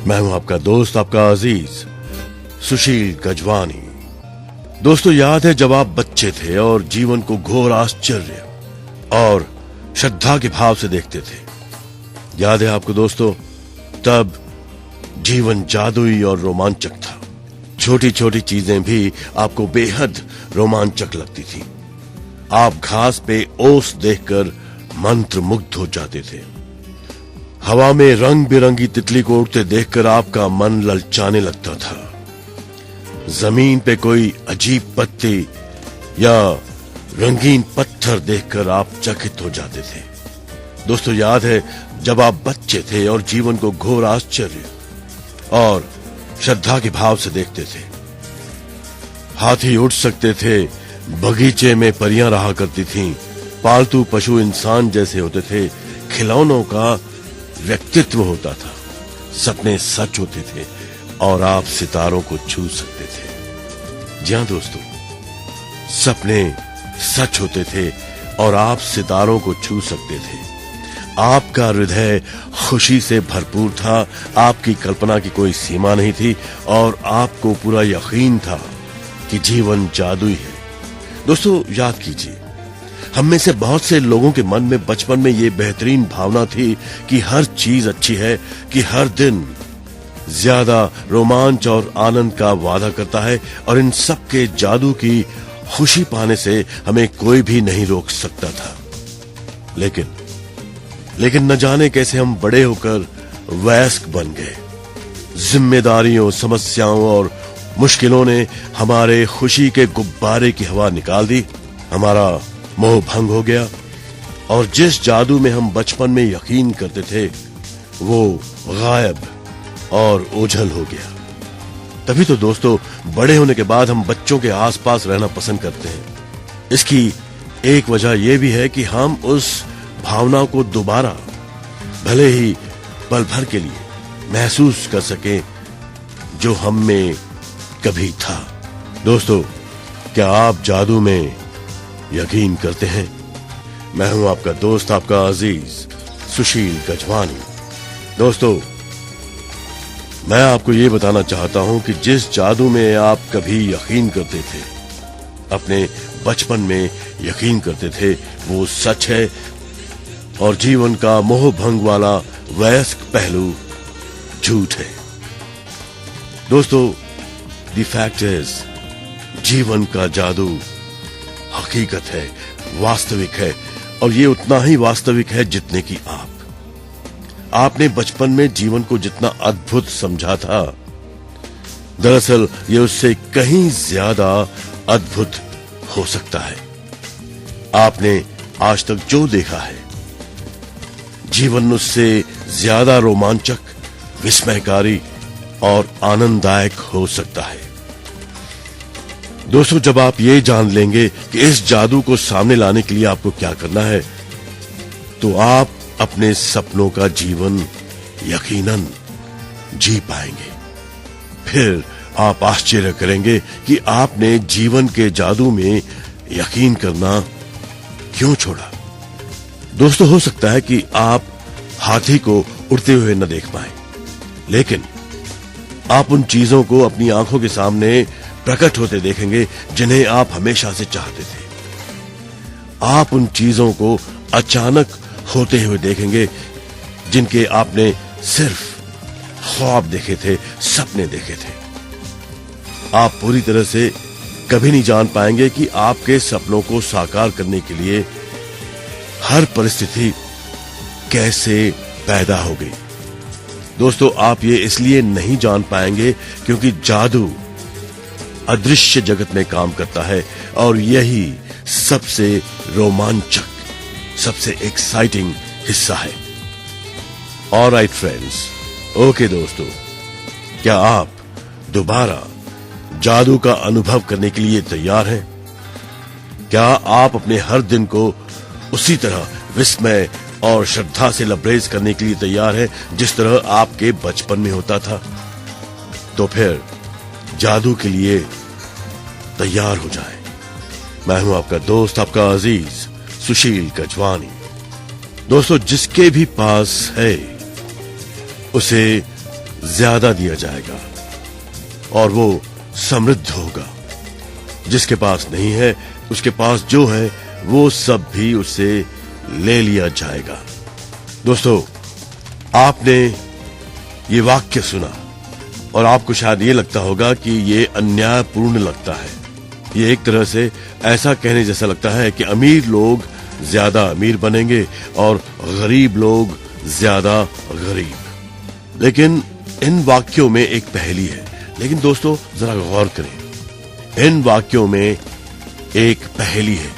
मैं हूं आपका दोस्त, आपका अजीज सुशील गजवानी। दोस्तों, याद है जब आप बच्चे थे और जीवन को घोर आश्चर्य और श्रद्धा के भाव से देखते थे? याद है आपको दोस्तों, तब जीवन जादुई और रोमांचक था। छोटी छोटी चीजें भी आपको बेहद रोमांचक लगती थी। आप घास पे ओस देखकर मंत्र मुग्ध हो जाते थे। हवा में रंग बिरंगी तितली को उड़ते देखकर आपका मन ललचाने लगता था। जमीन पे कोई अजीब पत्ती या रंगीन पत्थर देखकर आप चकित हो जाते थे। दोस्तों, याद है जब आप बच्चे थे और जीवन को घोर आश्चर्य और श्रद्धा के भाव से देखते थे? हाथी उड़ सकते थे, बगीचे में परियां रहा करती थीं, पालतू पशु इंसान जैसे होते थे, खिलौनों का व्यक्तित्व होता था, सपने सच होते थे और आप सितारों को छू सकते थे। जी हां दोस्तों, सपने सच होते थे और आप सितारों को छू सकते थे। आपका हृदय खुशी से भरपूर था, आपकी कल्पना की कोई सीमा नहीं थी और आपको पूरा यकीन था कि जीवन जादुई है। दोस्तों, याद कीजिए, हम में से बहुत से लोगों के मन में बचपन में ये बेहतरीन भावना थी कि हर चीज अच्छी है, कि हर दिन ज्यादा रोमांच और आनंद का वादा करता है और इन सब के जादू की खुशी पाने से हमें कोई भी नहीं रोक सकता था। लेकिन न जाने कैसे हम बड़े होकर वयस्क बन गए। जिम्मेदारियों, समस्याओं और मुश्किलों ने हमारे खुशी के गुब्बारे की हवा निकाल दी। हमारा मोह भंग हो गया और जिस जादू में हम बचपन में यकीन करते थे वो गायब और ओझल हो गया। तभी तो दोस्तों, बड़े होने के बाद हम बच्चों के आसपास रहना पसंद करते हैं। इसकी एक वजह यह भी है कि हम उस भावना को दोबारा, भले ही पल भर के लिए, महसूस कर सकें जो हम में कभी था। दोस्तों, क्या आप जादू में यकीन करते हैं? मैं हूं आपका दोस्त, आपका अजीज सुशील गजवानी। दोस्तों, मैं आपको ये बताना चाहता हूं कि जिस जादू में आप कभी यकीन करते थे, अपने बचपन में यकीन करते थे, वो सच है और जीवन का मोह भंग वाला वयस्क पहलू झूठ है। दोस्तों, द फैक्ट इज, जीवन का जादू हकीकत है, वास्तविक है और ये उतना ही वास्तविक है जितने की आपने बचपन में जीवन को जितना अद्भुत समझा था, दरअसल ये उससे कहीं ज्यादा अद्भुत हो सकता है। आपने आज तक जो देखा है, जीवन उससे ज्यादा रोमांचक, विस्मयकारी और आनंददायक हो सकता है। दोस्तों, जब आप ये जान लेंगे कि इस जादू को सामने लाने के लिए आपको क्या करना है, तो आप अपने सपनों का जीवन यकीनन जी पाएंगे। फिर आप आश्चर्य करेंगे कि आपने जीवन के जादू में यकीन करना क्यों छोड़ा। दोस्तों, हो सकता है कि आप हाथी को उड़ते हुए न देख पाए, लेकिन आप उन चीजों को अपनी आंखों के सामने प्रकट होते देखेंगे जिन्हें आप हमेशा से चाहते थे। आप उन चीजों को अचानक होते हुए देखेंगे जिनके आपने सिर्फ ख्वाब देखे थे, सपने देखे थे। आप पूरी तरह से कभी नहीं जान पाएंगे कि आपके सपनों को साकार करने के लिए हर परिस्थिति कैसे पैदा हो गई। दोस्तों, आप ये इसलिए नहीं जान पाएंगे क्योंकि जादू अदृश्य जगत में काम करता है और यही सबसे रोमांचक, सबसे एक्साइटिंग हिस्सा है। ऑलराइट फ्रेंड्स, ओके दोस्तों, क्या आप दोबारा जादू का अनुभव करने के लिए तैयार हैं? क्या आप अपने हर दिन को उसी तरह विस्मय और श्रद्धा से लबरेज करने के लिए तैयार हैं जिस तरह आपके बचपन में होता था? तो फिर जादू के लिए तैयार हो जाएं। मैं हूं आपका दोस्त, आपका अजीज सुशील गजवानी। दोस्तों, जिसके भी पास है उसे ज्यादा दिया जाएगा और वो समृद्ध होगा। जिसके पास नहीं है, उसके पास जो है वो सब भी उससे ले लिया जाएगा। दोस्तों, आपने ये वाक्य सुना और आपको शायद ये लगता होगा कि ये अन्यायपूर्ण लगता है। ये एक तरह से ऐसा कहने जैसा लगता है कि अमीर लोग ज्यादा अमीर बनेंगे और गरीब लोग ज्यादा गरीब। लेकिन इन वाक्यों में एक पहेली है। लेकिन दोस्तों, जरा गौर करें, इन वाक्यों में एक पहेली है,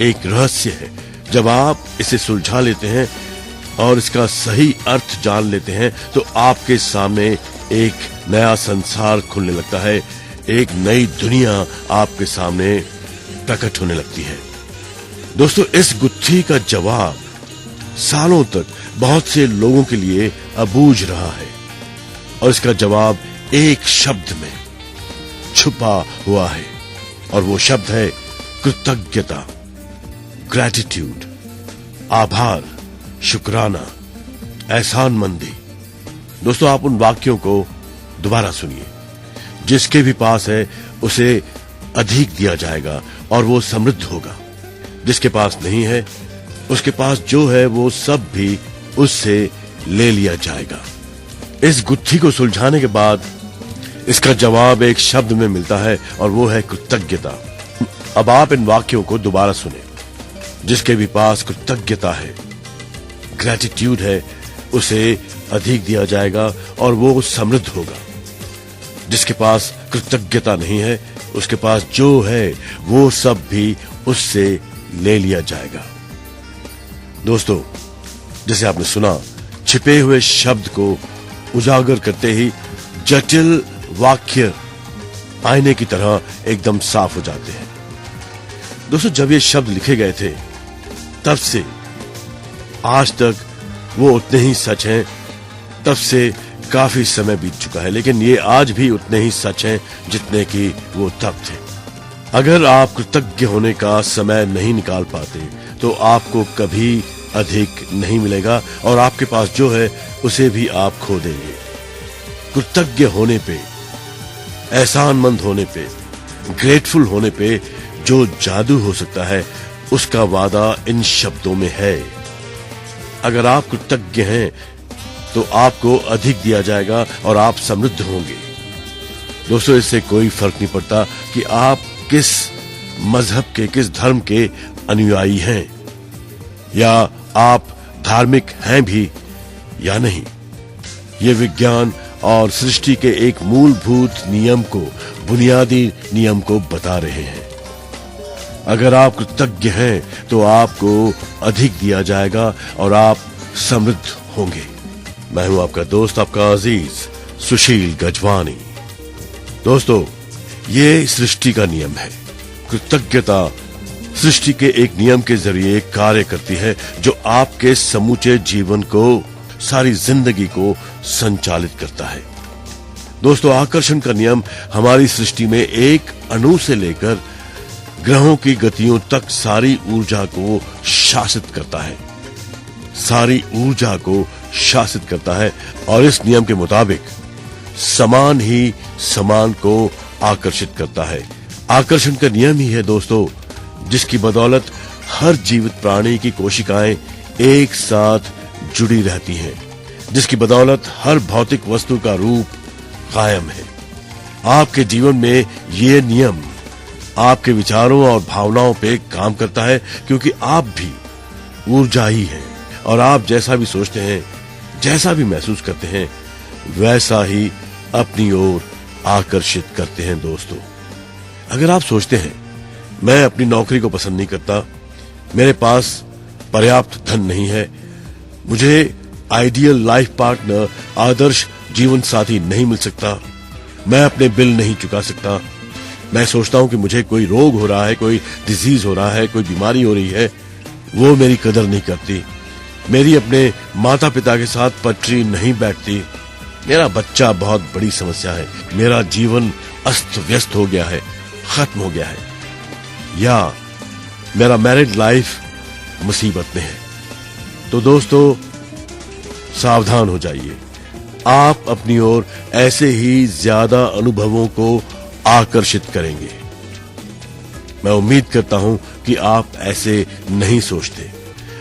एक रहस्य है। जब आप इसे सुलझा लेते हैं और इसका सही अर्थ जान लेते हैं तो आपके सामने एक नया संसार खुलने लगता है, एक नई दुनिया आपके सामने प्रकट होने लगती है। दोस्तों, इस गुत्थी का जवाब सालों तक बहुत से लोगों के लिए अबूझ रहा है और इसका जवाब एक शब्द में छुपा हुआ है और वो शब्द है कृतज्ञता, ग्रैटिट्यूड, आभार, शुक्राना, एहसानमंदी। दोस्तों, आप उन वाक्यों को दोबारा सुनिए। जिसके भी पास है उसे अधिक दिया जाएगा और वो समृद्ध होगा। जिसके पास नहीं है, उसके पास जो है वो सब भी उससे ले लिया जाएगा। इस गुत्थी को सुलझाने के बाद इसका जवाब एक शब्द में मिलता है और वो है कृतज्ञता। अब आप इन वाक्यों को दोबारा सुने। जिसके भी पास कृतज्ञता है, ग्रैटिट्यूड है, उसे अधिक दिया जाएगा और वो समृद्ध होगा। जिसके पास कृतज्ञता नहीं है, उसके पास जो है वो सब भी उससे ले लिया जाएगा। दोस्तों, जैसे आपने सुना, छिपे हुए शब्द को उजागर करते ही जटिल वाक्य आईने की तरह एकदम साफ हो जाते हैं। दोस्तों, जब ये शब्द लिखे गए थे तब से आज तक वो उतने ही सच हैं। तब से काफी समय बीत चुका है, लेकिन ये आज भी उतने ही सच हैं जितने कि वो तब थे। अगर आप कृतज्ञ होने का समय नहीं निकाल पाते तो आपको कभी अधिक नहीं मिलेगा और आपके पास जो है उसे भी आप खो देंगे। कृतज्ञ होने पे, एहसानमंद होने पे, ग्रेटफुल होने पे जो जादू हो सकता है उसका वादा इन शब्दों में है। अगर आप कृतज्ञ हैं तो आपको अधिक दिया जाएगा और आप समृद्ध होंगे। दोस्तों, इससे कोई फर्क नहीं पड़ता कि आप किस मजहब के, किस धर्म के अनुयायी हैं या आप धार्मिक हैं भी या नहीं। ये विज्ञान और सृष्टि के एक मूलभूत नियम को, बुनियादी नियम को बता रहे हैं। अगर आप कृतज्ञ हैं तो आपको अधिक दिया जाएगा और आप समृद्ध होंगे। मैं हूं आपका दोस्त, आपका अजीज सुशील गजवानी। दोस्तों, ये सृष्टि का नियम है। कृतज्ञता सृष्टि के एक नियम के जरिए कार्य करती है जो आपके समूचे जीवन को, सारी जिंदगी को संचालित करता है। दोस्तों, आकर्षण का नियम हमारी सृष्टि में एक अणु से लेकर ग्रहों की गतियों तक सारी ऊर्जा को शासित करता है, सारी ऊर्जा को शासित करता है और इस नियम के मुताबिक समान ही समान को आकर्षित करता है। आकर्षण का नियम ही है दोस्तों जिसकी बदौलत हर जीवित प्राणी की कोशिकाएं एक साथ जुड़ी रहती हैं, जिसकी बदौलत हर भौतिक वस्तु का रूप कायम है। आपके जीवन में ये नियम आपके विचारों और भावनाओं पे काम करता है क्योंकि आप भी ऊर्जा ही हैं और आप जैसा भी सोचते हैं, जैसा भी महसूस करते हैं, वैसा ही अपनी ओर आकर्षित करते हैं। दोस्तों, अगर आप सोचते हैं मैं अपनी नौकरी को पसंद नहीं करता, मेरे पास पर्याप्त धन नहीं है, मुझे आइडियल लाइफ पार्टनर, आदर्श जीवन साथी नहीं मिल सकता, मैं अपने बिल नहीं चुका सकता, मैं सोचता हूं कि मुझे कोई रोग हो रहा है, कोई डिजीज हो रहा है, कोई बीमारी हो रही है, वो मेरी कदर नहीं करती, मेरी अपने माता पिता के साथ पटरी नहीं बैठती, मेरा बच्चा बहुत बड़ी समस्या है, मेरा जीवन अस्त व्यस्त हो गया है, खत्म हो गया है, या मेरा मैरिड लाइफ मुसीबत में है। तो दोस्तों, सावधान हो जाइए। आप अपनी ओर ऐसे ही ज्यादा अनुभवों को आकर्षित करेंगे। मैं उम्मीद करता हूं कि आप ऐसे नहीं सोचते।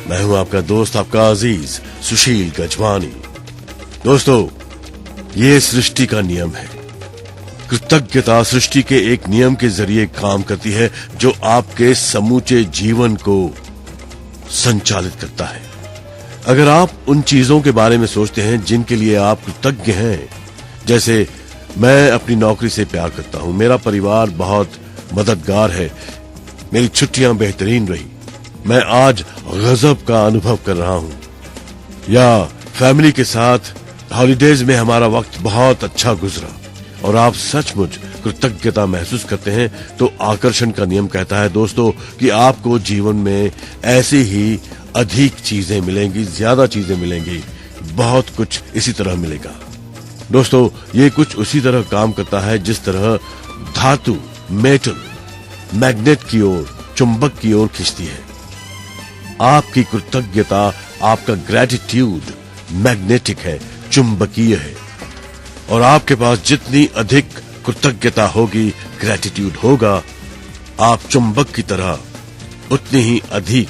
मैं हूं आपका दोस्त, आपका अजीज सुशील गजवानी। दोस्तों, ये सृष्टि का नियम है। कृतज्ञता सृष्टि के एक नियम के जरिए काम करती है जो आपके समूचे जीवन को संचालित करता है। अगर आप उन चीजों के बारे में सोचते हैं जिनके लिए आप कृतज्ञ हैं, जैसे मैं अपनी नौकरी से प्यार करता हूं, मेरा परिवार बहुत मददगार है, मेरी छुट्टियां बेहतरीन रही, मैं आज गजब का अनुभव कर रहा हूं, या फैमिली के साथ हॉलिडेज में हमारा वक्त बहुत अच्छा गुजरा, और आप सचमुच कृतज्ञता महसूस करते हैं, तो आकर्षण का नियम कहता है दोस्तों कि आपको जीवन में ऐसी ही अधिक चीजें मिलेंगी, ज्यादा चीजें मिलेंगी, बहुत कुछ इसी तरह मिलेगा। दोस्तों, ये कुछ उसी तरह काम करता है जिस तरह धातु, मेटल, मैग्नेट की ओर, चुंबक की ओर खींचती है। आपकी कृतज्ञता, आपका ग्रेटिट्यूड मैग्नेटिक है, चुंबकीय है, और आपके पास जितनी अधिक कृतज्ञता होगी, ग्रेटिट्यूड होगा, आप चुंबक की तरह उतनी ही अधिक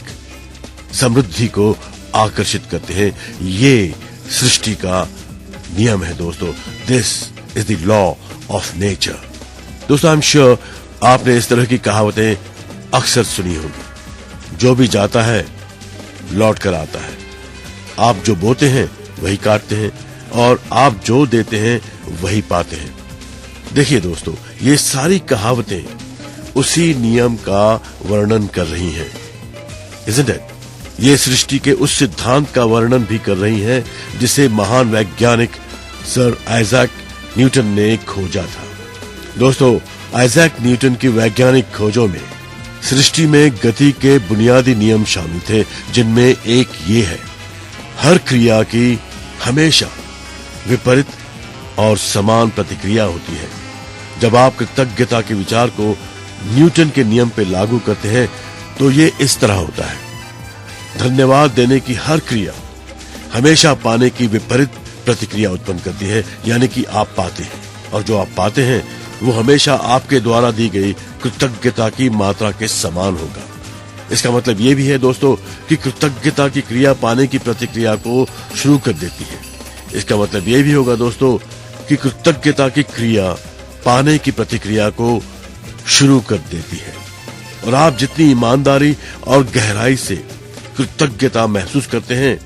समृद्धि को आकर्षित करते हैं। ये सृष्टि का नियम है दोस्तों। This is the law of nature. दोस्तों, आई एम श्योर आपने इस तरह की कहावतें अक्सर सुनी होगी। जो भी जाता है लौट कर आता है। आप जो बोते हैं वही काटते हैं, और आप जो देते हैं वही पाते हैं। देखिए दोस्तों, ये सारी कहावतें उसी नियम का वर्णन कर रही हैं, isn't it? ये सृष्टि के उस सिद्धांत का वर्णन भी कर रही हैं जिसे महान वैज्ञानिक सर आइजैक न्यूटन ने खोजा था। दोस्तों, आइजैक न्यूटन की वैज्ञानिक खोजों में सृष्टि में गति के बुनियादी नियम शामिल थे, जिनमें एक ये है, हर क्रिया की हमेशा विपरीत और समान प्रतिक्रिया होती है। जब आप कृतज्ञता के विचार को न्यूटन के नियम पे लागू करते हैं तो ये इस तरह होता है, धन्यवाद देने की हर क्रिया हमेशा पाने की विपरीत प्रतिक्रिया उत्पन्न करती है, यानी कि आप पाते हैं, और जो आप पाते हैं वो हमेशा आपके द्वारा दी गई कृतज्ञता की मात्रा के समान होगा। इसका मतलब ये भी है दोस्तों कि कृतज्ञता की क्रिया पाने की प्रतिक्रिया को शुरू कर देती है। इसका मतलब ये भी होगा दोस्तों कि कृतज्ञता की क्रिया पाने की प्रतिक्रिया को शुरू कर देती है, और आप जितनी ईमानदारी और गहराई से कृतज्ञता महसूस करते हैं,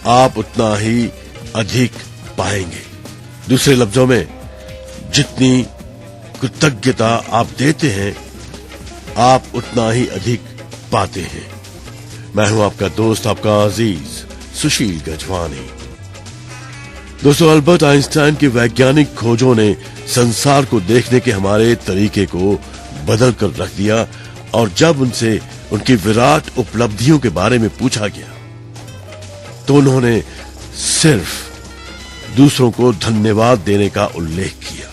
आप उतना ही अधिक पाएंगे। दूसरे लफ्जों में, जितनी कृतज्ञता आप देते हैं, आप उतना ही अधिक पाते हैं। मैं हूं आपका दोस्त, आपका अजीज सुशील गजवानी। दोस्तों, अल्बर्ट आइंस्टाइन की वैज्ञानिक खोजों ने संसार को देखने के हमारे तरीके को बदल कर रख दिया, और जब उनसे उनकी विराट उपलब्धियों के बारे में पूछा गया तो उन्होंने सिर्फ दूसरों को धन्यवाद देने का उल्लेख किया।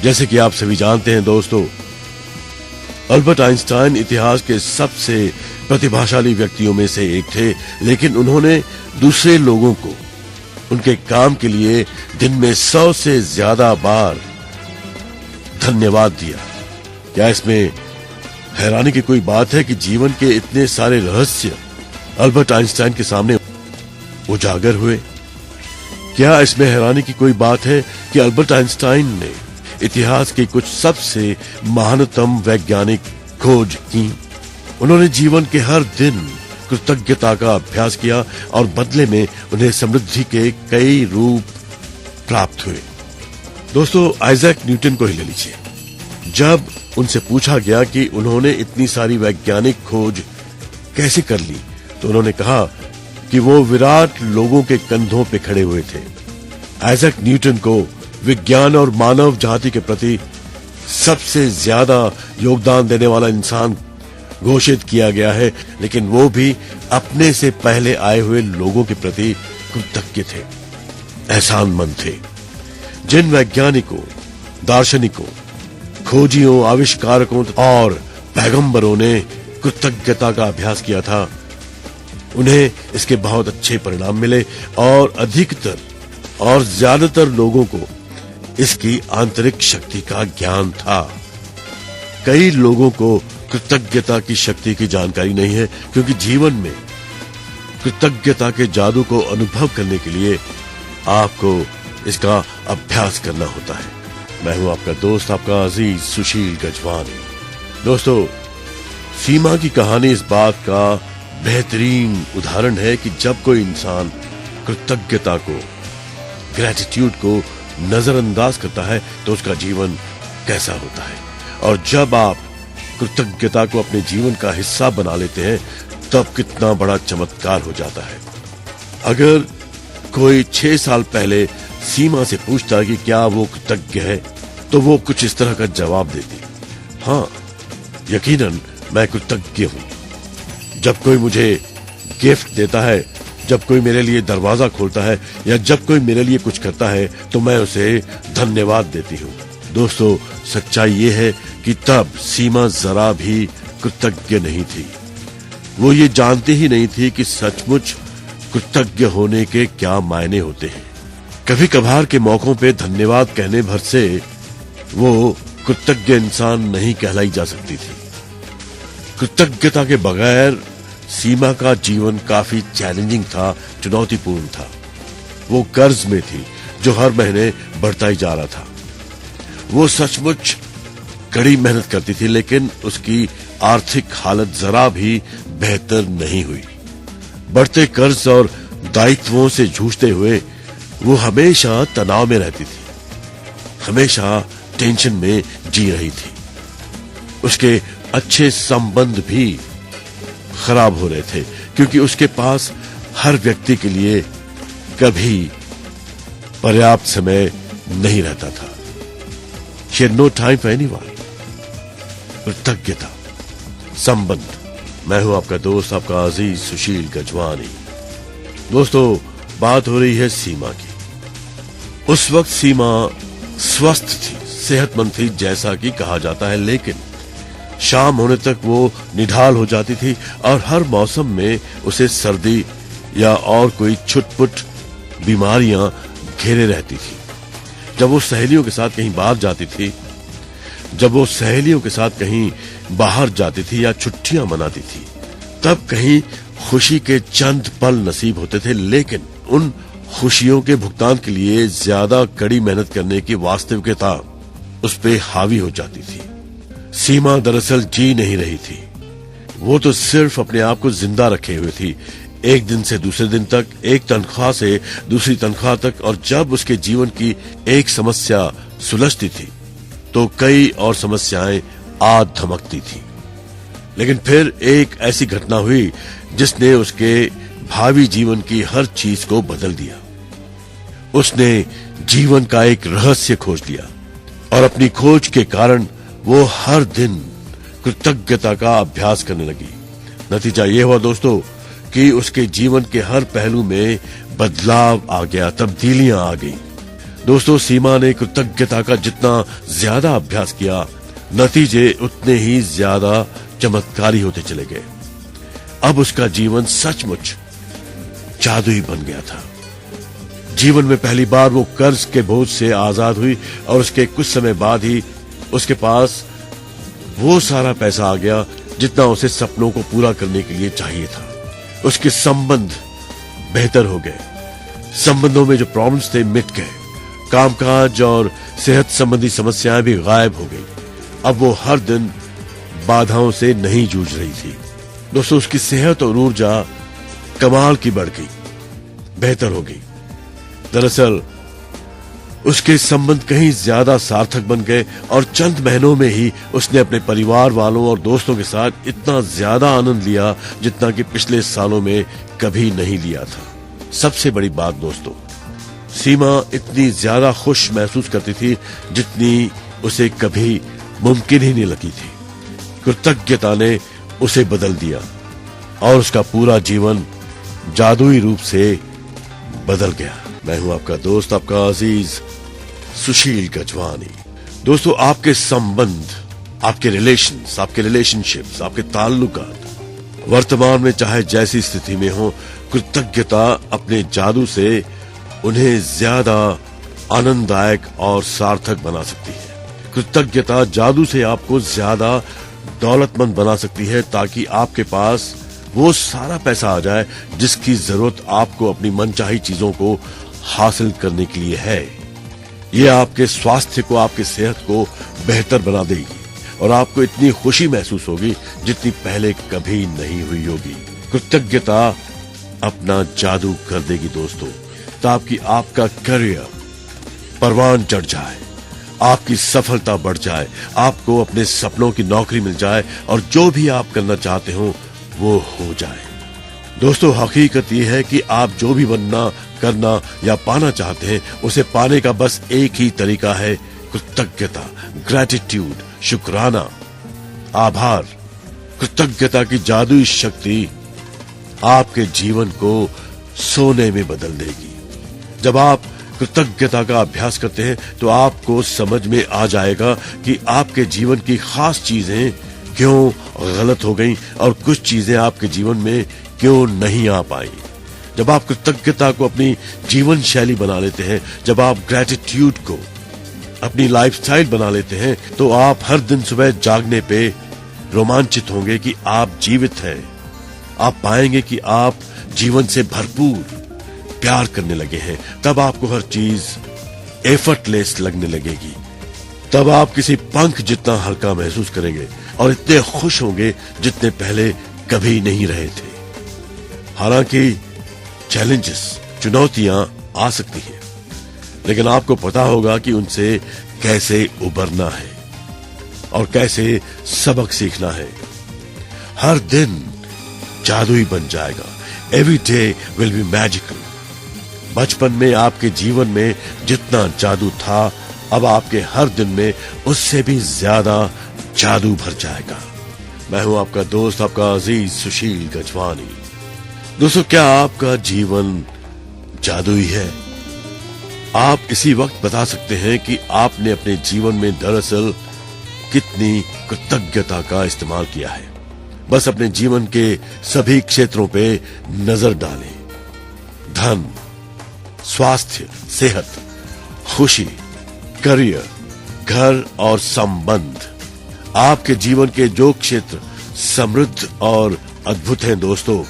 जैसे कि आप सभी जानते हैं दोस्तों, अल्बर्ट आइंस्टाइन इतिहास के सबसे प्रतिभाशाली व्यक्तियों में से एक थे, लेकिन उन्होंने दूसरे लोगों को उनके काम के लिए दिन में 100 से ज्यादा बार धन्यवाद दिया। क्या इसमें हैरानी की कोई बात है कि जीवन के इतने सारे रहस्य अल्बर्ट आइंस्टाइन के सामने उजागर हुए? क्या इसमें हैरानी की कोई बात है कि अल्बर्ट आइंस्टाइन ने इतिहास की कुछ सबसे महानतम वैज्ञानिक खोज की? उन्होंने जीवन के हर दिन कृतज्ञता का अभ्यास किया, और बदले में उन्हें समृद्धि के कई रूप प्राप्त हुए। दोस्तों, आइजैक न्यूटन को ही ले लीजिए। जब उनसे पूछा गया कि उन्होंने इतनी सारी वैज्ञानिक खोज कैसे कर ली, तो उन्होंने कहा कि वो विराट लोगों के कंधों पे खड़े हुए थे। आइजैक न्यूटन को विज्ञान और मानव जाति के प्रति सबसे ज्यादा योगदान देने वाला इंसान घोषित किया गया है, लेकिन वो भी अपने से पहले आए हुए लोगों के प्रति कृतज्ञ थे, एहसानमंद थे। जिन वैज्ञानिकों, दार्शनिकों, खोजियों, आविष्कारकों और पैगंबरों ने कृतज्ञता का अभ्यास किया था, उन्हें इसके बहुत अच्छे परिणाम मिले, और अधिकतर और ज्यादातर लोगों को इसकी आंतरिक शक्ति का ज्ञान था। कई लोगों को कृतज्ञता की शक्ति की जानकारी नहीं है, क्योंकि जीवन में कृतज्ञता के जादू को अनुभव करने के लिए आपको इसका अभ्यास करना होता है। मैं हूं आपका दोस्त, आपका अजीज सुशील गजवानी। दोस्तों, सीमा की कहानी इस बात का बेहतरीन उदाहरण है कि जब कोई इंसान कृतज्ञता को, ग्रेटिट्यूड को नजरअंदाज करता है तो उसका जीवन कैसा होता है, और जब आप कृतज्ञता को अपने जीवन का हिस्सा बना लेते हैं तब कितना बड़ा चमत्कार हो जाता है। अगर कोई 6 साल पहले सीमा से पूछता कि क्या वो कृतज्ञ है, तो वो कुछ इस तरह का जवाब देती, हाँ, यकीनन मैं कृतज्ञ हूं। जब कोई मुझे गिफ्ट देता है, जब कोई मेरे लिए दरवाजा खोलता है, या जब कोई मेरे लिए कुछ करता है, तो मैं उसे धन्यवाद देती हूं। दोस्तों, सच्चाई ये है कि तब सीमा जरा भी कृतज्ञ नहीं थी। वो ये जानती ही नहीं थी कि सचमुच कृतज्ञ होने के क्या मायने होते हैं। कभी कभार के मौकों पे धन्यवाद कहने भर से वो कृतज्ञ इंसान नहीं कहलाई जा सकती थी। कृतज्ञता के बगैर सीमा का जीवन काफी चैलेंजिंग था, चुनौतीपूर्ण था। वो कर्ज में थी जो हर महीने बढ़ता ही जा रहा था। वो सचमुच कड़ी मेहनत करती थी, लेकिन उसकी आर्थिक हालत जरा भी बेहतर नहीं हुई। बढ़ते कर्ज और दायित्वों से जूझते हुए वो हमेशा तनाव में रहती थी, हमेशा टेंशन में जी रही थी। उसके अच्छे संबंध भी खराब हो रहे थे, क्योंकि उसके पास हर व्यक्ति के लिए कभी पर्याप्त समय नहीं रहता था। She had no time for anyone. कृतज्ञता, संबंध। मैं हूं आपका दोस्त, आपका अजीज सुशील गजवानी। दोस्तों, बात हो रही है सीमा की। उस वक्त सीमा स्वस्थ थी, सेहतमंद थी, जैसा कि कहा जाता है, लेकिन शाम होने तक वो निढाल हो जाती थी और हर मौसम में उसे सर्दी या और कोई छुटपुट बीमारियां घेरे रहती थी। जब वो सहेलियों के साथ कहीं बाहर जाती थी, जब वो सहेलियों के साथ कहीं बाहर जाती थी या छुट्टियां मनाती थी, तब कहीं खुशी के चंद पल नसीब होते थे, लेकिन उन खुशियों के भुगतान के लिए ज्यादा कड़ी मेहनत करने की वास्तविकता उस पे हावी हो जाती थी। सीमा दरअसल जी नहीं रही थी, वो तो सिर्फ अपने आप को जिंदा रखे हुए थी, एक दिन से दूसरे दिन तक, एक तनख्वाह से दूसरी तनख्वाह तक। और जब उसके जीवन की एक समस्या सुलझती थी तो कई और समस्याएं आ धमकती थी। लेकिन फिर एक ऐसी घटना हुई जिसने उसके भावी जीवन की हर चीज को बदल दिया। उसने जीवन का एक रहस्य खोज लिया, और अपनी खोज के कारण वो हर दिन कृतज्ञता का अभ्यास करने लगी। नतीजा ये हुआ दोस्तों कि उसके जीवन के हर पहलू में बदलाव आ गया, तब्दीलियां आ गई। दोस्तों, सीमा ने कृतज्ञता का जितना ज्यादा अभ्यास किया, नतीजे उतने ही ज्यादा चमत्कारी होते चले गए। अब उसका जीवन सचमुच जादुई बन गया था। जीवन में पहली बार वो कर्ज के बोझ से आजाद हुई, और उसके कुछ समय बाद ही उसके पास वो सारा पैसा आ गया जितना उसे सपनों को पूरा करने के लिए चाहिए था। उसके संबंध बेहतर हो गए, संबंधों में जो प्रॉब्लम्स थे मिट गए, कामकाज और सेहत संबंधी समस्याएं भी गायब हो गई। अब वो हर दिन बाधाओं से नहीं जूझ रही थी। दोस्तों, उसकी सेहत और ऊर्जा कमाल की बढ़ गई, बेहतर हो गई। दरअसल उसके संबंध कहीं ज्यादा सार्थक बन गए, और चंद महीनों में ही उसने अपने परिवार वालों और दोस्तों के साथ इतना ज्यादा आनंद लिया जितना कि पिछले सालों में कभी नहीं लिया था। सबसे बड़ी बात दोस्तों, सीमा इतनी ज्यादा खुश महसूस करती थी जितनी उसे कभी मुमकिन ही नहीं लगी थी। कृतज्ञता ने उसे बदल दिया, और उसका पूरा जीवन जादुई रूप से बदल गया। मैं हूं आपका दोस्त, आपका अजीज सुशील गजवानी। दोस्तों, आपके संबंध, आपके रिलेशंस, आपके रिलेशनशिप्स, आपके ताल्लुकात वर्तमान में चाहे जैसी स्थिति में हो, कृतज्ञता अपने जादू से उन्हें ज्यादा आनंददायक और सार्थक बना सकती है। कृतज्ञता जादू से आपको ज्यादा दौलतमंद बना सकती है, ताकि आपके पास वो सारा पैसा आ जाए जिसकी जरूरत आपको अपनी मनचाही चीजों को हासिल करने के लिए है। ये आपके स्वास्थ्य को, आपकी सेहत को बेहतर बना देगी और आपको इतनी खुशी महसूस होगी जितनी पहले कभी नहीं हुई होगी। कृतज्ञता अपना जादू कर देगी दोस्तों, ताकि आपका करियर परवान चढ़ जाए, आपकी सफलता बढ़ जाए, आपको अपने सपनों की नौकरी मिल जाए और जो भी आप करना चाहते हो वो हो जाए। दोस्तों, हकीकत यह है कि आप जो भी बनना, करना या पाना चाहते हैं, उसे पाने का बस एक ही तरीका है, कृतज्ञता, ग्रेटिट्यूड, शुक्राना, आभार। कृतज्ञता की जादुई शक्ति आपके जीवन को सोने में बदल देगी। जब आप कृतज्ञता का अभ्यास करते हैं तो आपको समझ में आ जाएगा कि आपके जीवन की खास चीजें क्यों गलत हो गईं और कुछ चीजें आपके जीवन में क्यों नहीं आ पाई। जब आप कृतज्ञता को अपनी जीवन शैली बना लेते हैं, जब आप ग्रेटिट्यूड को अपनी लाइफस्टाइल बना लेते हैं, तो आप हर दिन सुबह जागने पे रोमांचित होंगे कि आप जीवित हैं। आप पाएंगे कि आप जीवन से भरपूर प्यार करने लगे हैं। तब आपको हर चीज एफर्टलेस लगने लगेगी। तब आप किसी पंख जितना हल्का महसूस करेंगे और इतने खुश होंगे जितने पहले कभी नहीं रहे थे। हालांकि चैलेंजेस, चुनौतियां आ सकती हैं, लेकिन आपको पता होगा कि उनसे कैसे उबरना है और कैसे सबक सीखना है। हर दिन जादुई बन जाएगा। Every day will be magical. बचपन में आपके जीवन में जितना जादू था, अब आपके हर दिन में उससे भी ज्यादा जादू भर जाएगा। मैं हूं आपका दोस्त, आपका अजीज सुशील गजवानी। दोस्तों, क्या आपका जीवन जादुई है? आप इसी वक्त बता सकते हैं कि आपने अपने जीवन में दरअसल कितनी कृतज्ञता का इस्तेमाल किया है। बस अपने जीवन के सभी क्षेत्रों पे नजर डालें। धन, स्वास्थ्य, सेहत, खुशी, करियर, घर और संबंध। आपके जीवन के जो क्षेत्र समृद्ध और अद्भुत हैं दोस्तों,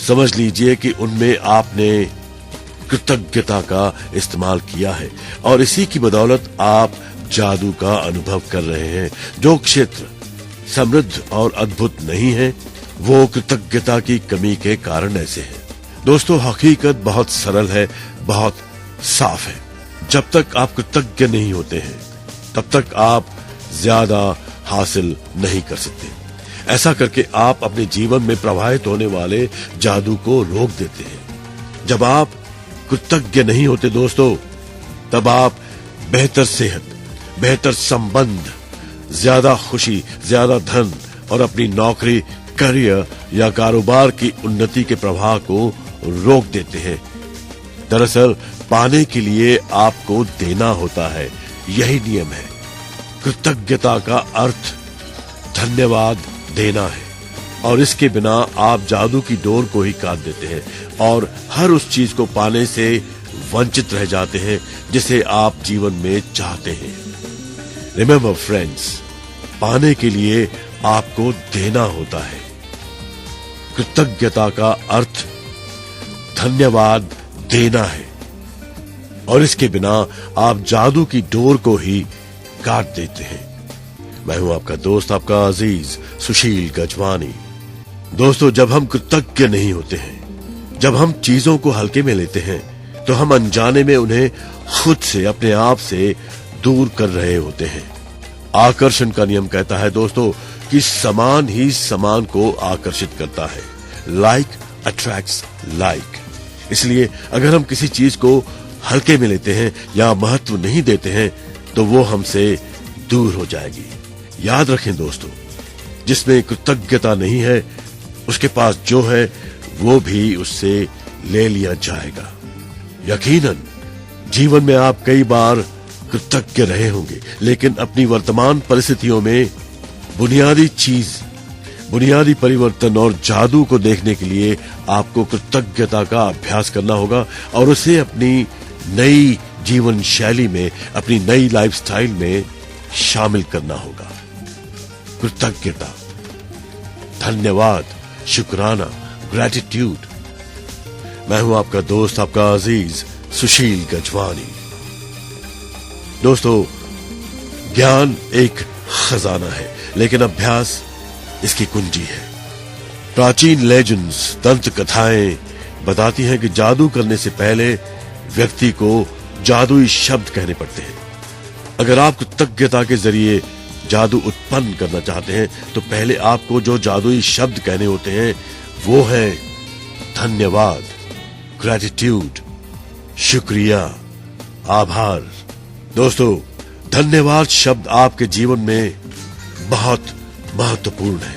समझ लीजिए कि उनमें आपने कृतज्ञता का इस्तेमाल किया है और इसी की बदौलत आप जादू का अनुभव कर रहे हैं। जो क्षेत्र समृद्ध और अद्भुत नहीं है, वो कृतज्ञता की कमी के कारण ऐसे हैं। दोस्तों, हकीकत बहुत सरल है, बहुत साफ है। जब तक आप कृतज्ञ नहीं होते हैं, तब तक आप ज्यादा हासिल नहीं कर सकते। ऐसा करके आप अपने जीवन में प्रवाहित होने वाले जादू को रोक देते हैं। जब आप कृतज्ञ नहीं होते दोस्तों, तब आप बेहतर सेहत, बेहतर संबंध, ज्यादा खुशी, ज्यादा धन और अपनी नौकरी, करियर या कारोबार की उन्नति के प्रवाह को रोक देते हैं। दरअसल पाने के लिए आपको देना होता है, यही नियम है। कृतज्ञता का अर्थ धन्यवाद देना है और इसके बिना आप जादू की डोर को ही काट देते हैं और हर उस चीज को पाने से वंचित रह जाते हैं जिसे आप जीवन में चाहते हैं। रिमेंबर फ्रेंड्स, पाने के लिए आपको देना होता है। कृतज्ञता का अर्थ धन्यवाद देना है और इसके बिना आप जादू की डोर को ही काट देते हैं। मैं हूं आपका दोस्त, आपका अजीज सुशील गजवानी। दोस्तों, जब हम कृतज्ञ नहीं होते हैं, जब हम चीजों को हल्के में लेते हैं, तो हम अनजाने में उन्हें खुद से, अपने आप से दूर कर रहे होते हैं। आकर्षण का नियम कहता है दोस्तों कि समान ही समान को आकर्षित करता है। Like attracts like. इसलिए अगर हम किसी चीज को हल्के में लेते हैं या महत्व नहीं देते हैं, तो वो हमसे दूर हो जाएगी। याद रखें दोस्तों, जिसमें कृतज्ञता नहीं है, उसके पास जो है वो भी उससे ले लिया जाएगा। यकीनन जीवन में आप कई बार कृतज्ञ रहे होंगे, लेकिन अपनी वर्तमान परिस्थितियों में बुनियादी चीज बुनियादी परिवर्तन और जादू को देखने के लिए आपको कृतज्ञता का अभ्यास करना होगा और उसे अपनी नई जीवन शैली में, अपनी नई लाइफस्टाइल में शामिल करना होगा। कृतज्ञता, धन्यवाद, शुक्राना, ग्रेटिट्यूड। मैं हूं आपका दोस्त, आपका अजीज सुशील गजवानी। दोस्तों, ज्ञान एक खजाना है, लेकिन अभ्यास इसकी कुंजी है। प्राचीन लेजेंड्स, दंत कथाएं बताती हैं कि जादू करने से पहले व्यक्ति को जादुई शब्द कहने पड़ते हैं। अगर आप कृतज्ञता के जरिए जादू उत्पन्न करना चाहते हैं तो पहले आपको जो जादुई शब्द कहने होते हैं वो है धन्यवाद, ग्रेटिट्यूड, शुक्रिया, आभार। दोस्तों, धन्यवाद शब्द आपके जीवन में बहुत महत्वपूर्ण है।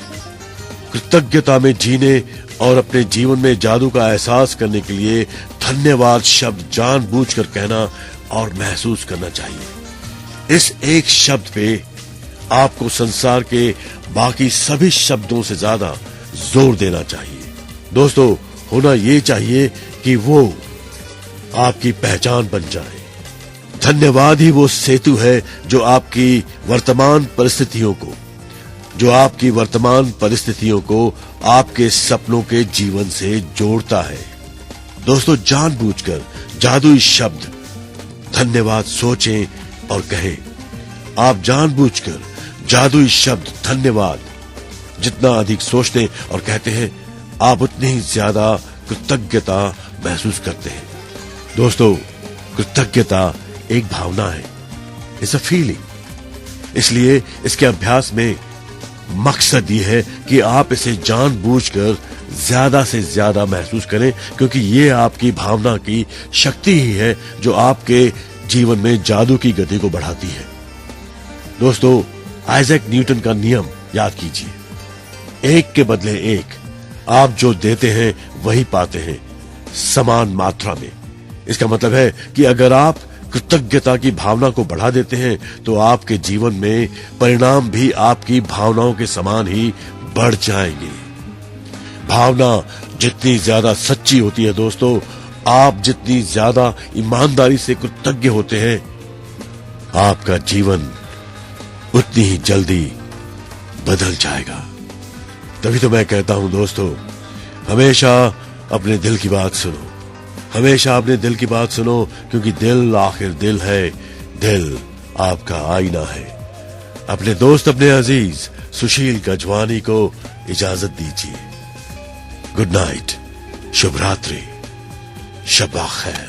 कृतज्ञता में जीने और अपने जीवन में जादू का एहसास करने के लिए धन्यवाद शब्द जानबूझकर कहना और महसूस करना चाहिए। इस एक शब्द पे आपको संसार के बाकी सभी शब्दों से ज्यादा जोर देना चाहिए। दोस्तों, होना ये चाहिए कि वो आपकी पहचान बन जाए। धन्यवाद ही वो सेतु है जो आपकी वर्तमान परिस्थितियों को आपके सपनों के जीवन से जोड़ता है। दोस्तों, जानबूझकर जादुई शब्द धन्यवाद सोचें और कहें। आप जानबूझकर जादुई शब्द धन्यवाद जितना अधिक सोचते और कहते हैं, आप उतनी ही ज्यादा कृतज्ञता महसूस करते हैं। दोस्तों, कृतज्ञता एक भावना है, इट्स अ फीलिंग। इसलिए इसके अभ्यास में मकसद ये है कि आप इसे जानबूझकर ज्यादा से ज्यादा महसूस करें, क्योंकि ये आपकी भावना की शक्ति ही है जो आपके जीवन में जादू की गति को बढ़ाती है। दोस्तों, आइजैक न्यूटन का नियम याद कीजिए, एक के बदले एक। आप जो देते हैं वही पाते हैं, समान मात्रा में। इसका मतलब है कि अगर आप कृतज्ञता की भावना को बढ़ा देते हैं तो आपके जीवन में परिणाम भी आपकी भावनाओं के समान ही बढ़ जाएंगे। भावना जितनी ज्यादा सच्ची होती है दोस्तों, आप जितनी ज्यादा ईमानदारी से कृतज्ञ होते हैं, आपका जीवन उतनी ही जल्दी बदल जाएगा। तभी तो मैं कहता हूं दोस्तों, हमेशा अपने दिल की बात सुनो, हमेशा अपने दिल की बात सुनो, क्योंकि दिल आखिर दिल है, दिल आपका आईना है। अपने दोस्त, अपने अजीज सुशील गजवानी को इजाजत दीजिए। गुड नाइट, शुभ रात्रि, शब खैर।